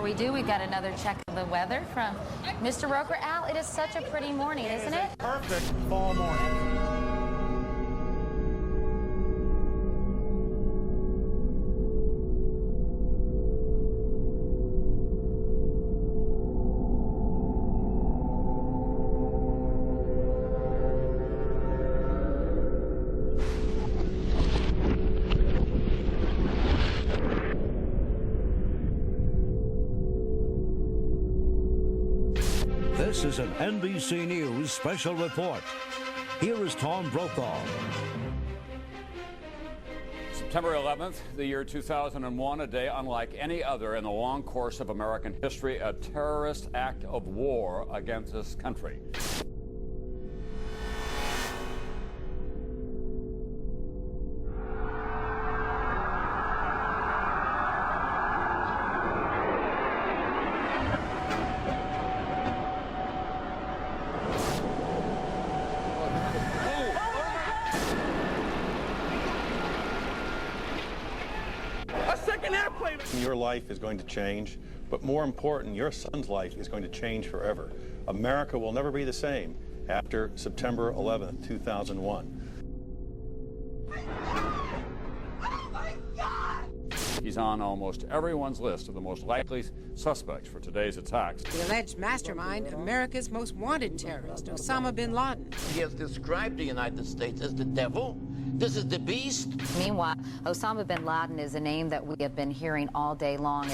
before we do, we've got another check of the weather from Mr. Roker. Al, it is such a pretty morning, isn't it? Perfect fall morning. This is an NBC News special report. Here is Tom Brokaw. September 11th, the year 2001, a day unlike any other in the long course of American history, a terrorist act of war against this country. Your life is going to change, but more important, your son's life is going to change forever. America will never be the same after September 11th, 2001. Oh my God! He's on almost everyone's list of the most likely suspects for today's attacks. The alleged mastermind, America's most wanted terrorist, Osama bin Laden. He has described the United States as the devil. This is the beast. Meanwhile, Osama bin Laden is a name that we have been hearing all day long.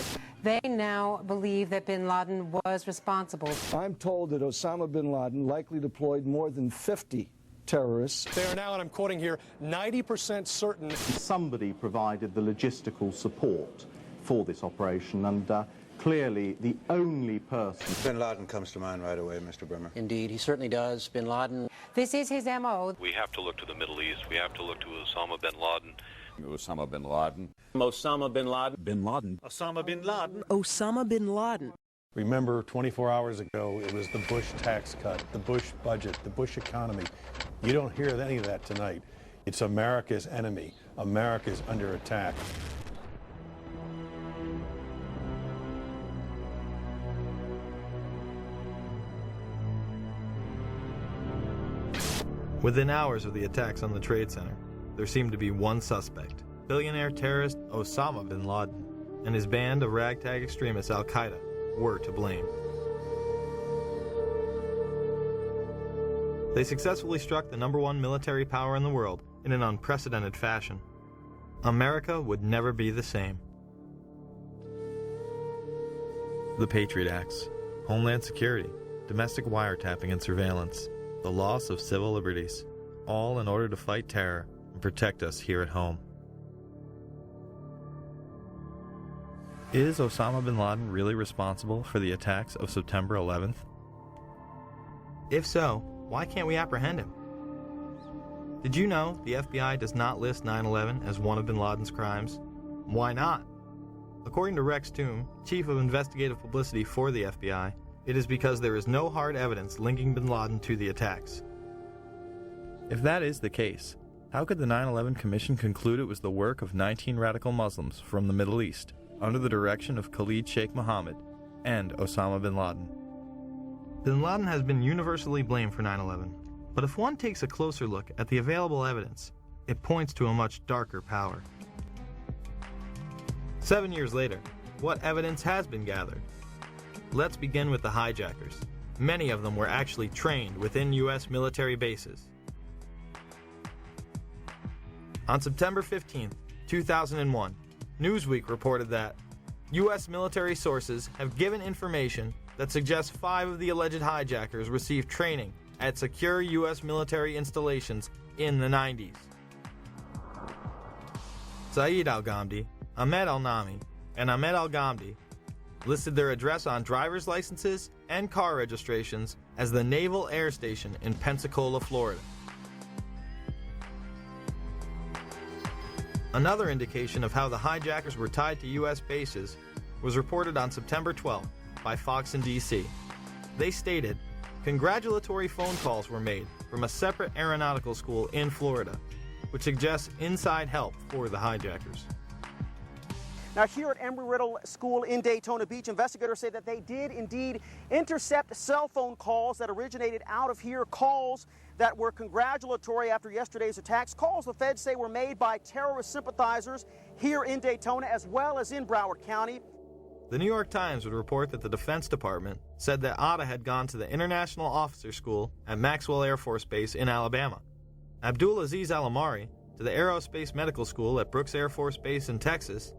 They now believe that bin Laden was responsible. I'm told that Osama bin Laden likely deployed more than 50 terrorists. They are now, and I'm quoting here, 90% certain. Somebody provided the logistical support for this operation, and clearly the only person. Bin Laden comes to mind right away, Mr. Bermas. Indeed, he certainly does. Bin Laden. This is his M.O. We have to look to the Middle East. We have to look to Osama bin Laden. Osama bin Laden. Osama bin Laden. Bin Laden. Osama bin Laden. Osama bin Laden. Remember, 24 hours ago, it was the Bush tax cut, the Bush budget, the Bush economy. You don't hear any of that tonight. It's America's enemy. America's under attack. Within hours of the attacks on the Trade Center, there seemed to be one suspect, billionaire terrorist Osama bin Laden, and his band of ragtag extremists Al-Qaeda were to blame. They successfully struck the #1 military power in the world in an unprecedented fashion. America would never be the same. The Patriot Acts, Homeland Security, domestic wiretapping and surveillance, the loss of civil liberties, all in order to fight terror and protect us here at home. Is Osama bin Laden really responsible for the attacks of September 11th? If so, why can't we apprehend him? Did you know the FBI does not list 9/11 as one of bin Laden's crimes? Why not? According to Rex Toome, Chief of Investigative Publicity for the FBI, it is because there is no hard evidence linking bin Laden to the attacks. If that is the case, how could the 9/11 Commission conclude it was the work of 19 radical Muslims from the Middle East, under the direction of Khalid Sheikh Mohammed and Osama bin Laden? Bin Laden has been universally blamed for 9/11, but if one takes a closer look at the available evidence, it points to a much darker power. 7 years later, what evidence has been gathered? Let's begin with the hijackers. Many of them were actually trained within U.S. military bases. On September 15, 2001, Newsweek reported that U.S. military sources have given information that suggests 5 of the alleged hijackers received training at secure U.S. military installations in the 90s. Saeed al-Ghamdi, Ahmed al-Nami, and Ahmed al-Ghamdi listed their address on driver's licenses and car registrations as the Naval Air Station in Pensacola, Florida. Another indication of how the hijackers were tied to U.S. bases was reported on September 12th by Fox in D.C. They stated, congratulatory phone calls were made from a separate aeronautical school in Florida, which suggests inside help for the hijackers. Now, here at Embry-Riddle School in Daytona Beach, investigators say that they did indeed intercept cell phone calls that originated out of here, calls that were congratulatory after yesterday's attacks, calls the feds say were made by terrorist sympathizers here in Daytona as well as in Broward County. The New York Times would report that the Defense Department said that Atta had gone to the International Officer School at Maxwell Air Force Base in Alabama, Abdulaziz Al-Amari to the Aerospace Medical School at Brooks Air Force Base in Texas,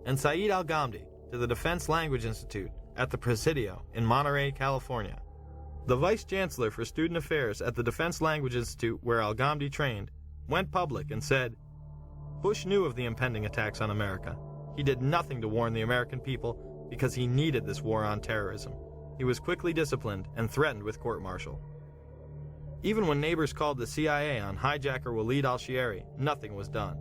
and Saeed Al-Ghamdi to the Defense Language Institute at the Presidio in Monterey, California. The Vice Chancellor for Student Affairs at the Defense Language Institute, where Al-Ghamdi trained, went public and said, "Bush knew of the impending attacks on America. He did nothing to warn the American people because he needed this war on terrorism. He was quickly disciplined and threatened with court-martial." Even when neighbors called the CIA on hijacker Walid al-Shiari, nothing was done.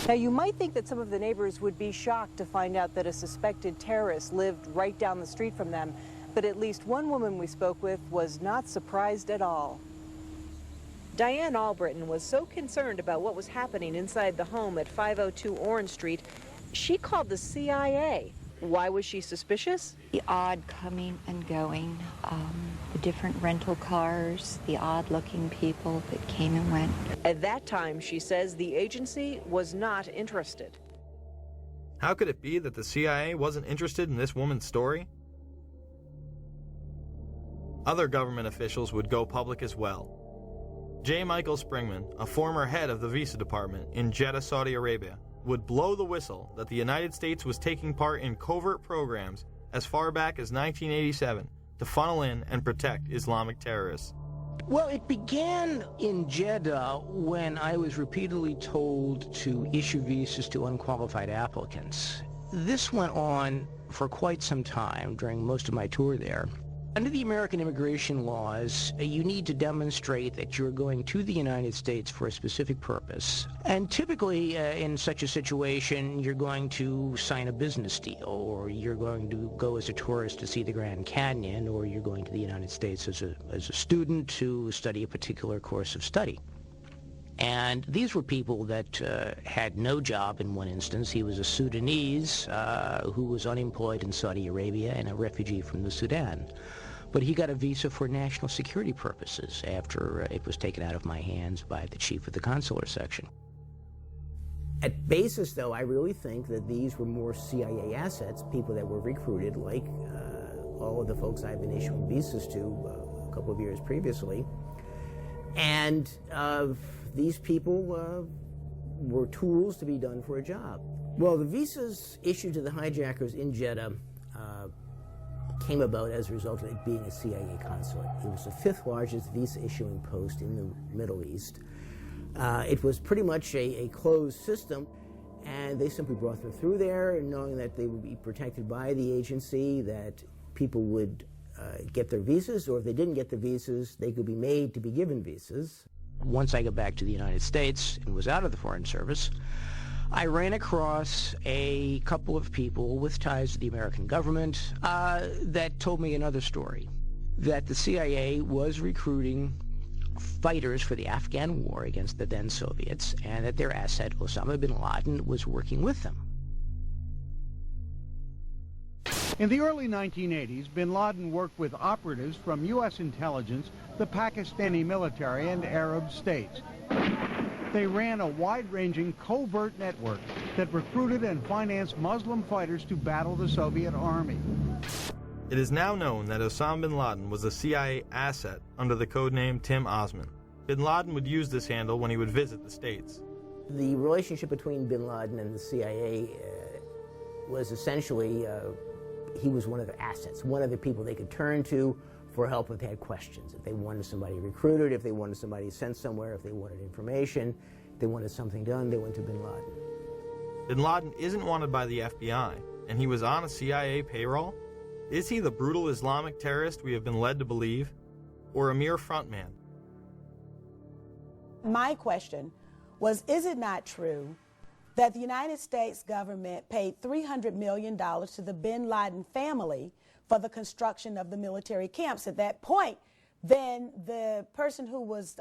Now, you might think that some of the neighbors would be shocked to find out that a suspected terrorist lived right down the street from them, but at least one woman we spoke with was not surprised at all. Diane Albritton was so concerned about what was happening inside the home at 502 Orange Street, she called the CIA. Why was she suspicious? The odd coming and going, the different rental cars, the odd-looking people that came and went. At that time, she says, the agency was not interested. How could it be that the CIA wasn't interested in this woman's story? Other government officials would go public as well. J. Michael Springman, a former head of the Visa Department in Jeddah, Saudi Arabia, would blow the whistle that the United States was taking part in covert programs as far back as 1987 to funnel in and protect Islamic terrorists. Well, it began in Jeddah when I was repeatedly told to issue visas to unqualified applicants. This went on for quite some time during most of my tour there. Under the American immigration laws, you need to demonstrate that you're going to the United States for a specific purpose. And typically, in such a situation, you're going to sign a business deal, or you're going to go as a tourist to see the Grand Canyon, or you're going to the United States as a student to study a particular course of study. And these were people that had no job in one instance. He was a Sudanese who was unemployed in Saudi Arabia and a refugee from the Sudan. But he got a visa for national security purposes after it was taken out of my hands by the chief of the consular section. At basis, though, I really think that these were more CIA assets, people that were recruited, like all of the folks I've been issuing visas to a couple of years previously. And these people were tools to be done for a job. Well, the visas issued to the hijackers in Jeddah came about as a result of it being a CIA consulate. It was the 5th largest visa issuing post in the Middle East. It was pretty much a closed system, and they simply brought them through there, knowing that they would be protected by the agency, that people would get their visas, or if they didn't get the visas, they could be made to be given visas. Once I got back to the United States and was out of the Foreign Service, I ran across a couple of people with ties to the American government that told me another story, that the CIA was recruiting fighters for the Afghan war against the then Soviets, and that their asset, Osama bin Laden, was working with them. In the early 1980s, bin Laden worked with operatives from U.S. intelligence, the Pakistani military, and Arab states. They ran a wide-ranging covert network that recruited and financed Muslim fighters to battle the Soviet army. It is now known that Osama bin Laden was a CIA asset under the codename Tim Osman. Bin Laden would use this handle when he would visit the States. The relationship between bin Laden and the CIA was essentially, he was one of their assets, one of the people they could turn to for help if they had questions. If they wanted somebody recruited, if they wanted somebody sent somewhere, if they wanted information, if they wanted something done, they went to bin Laden. Bin Laden isn't wanted by the FBI, and he was on a CIA payroll? Is he the brutal Islamic terrorist we have been led to believe, or a mere frontman? My question was, is it not true that the United States government paid $300 million to the bin Laden family for the construction of the military camps? At that point, then the person who was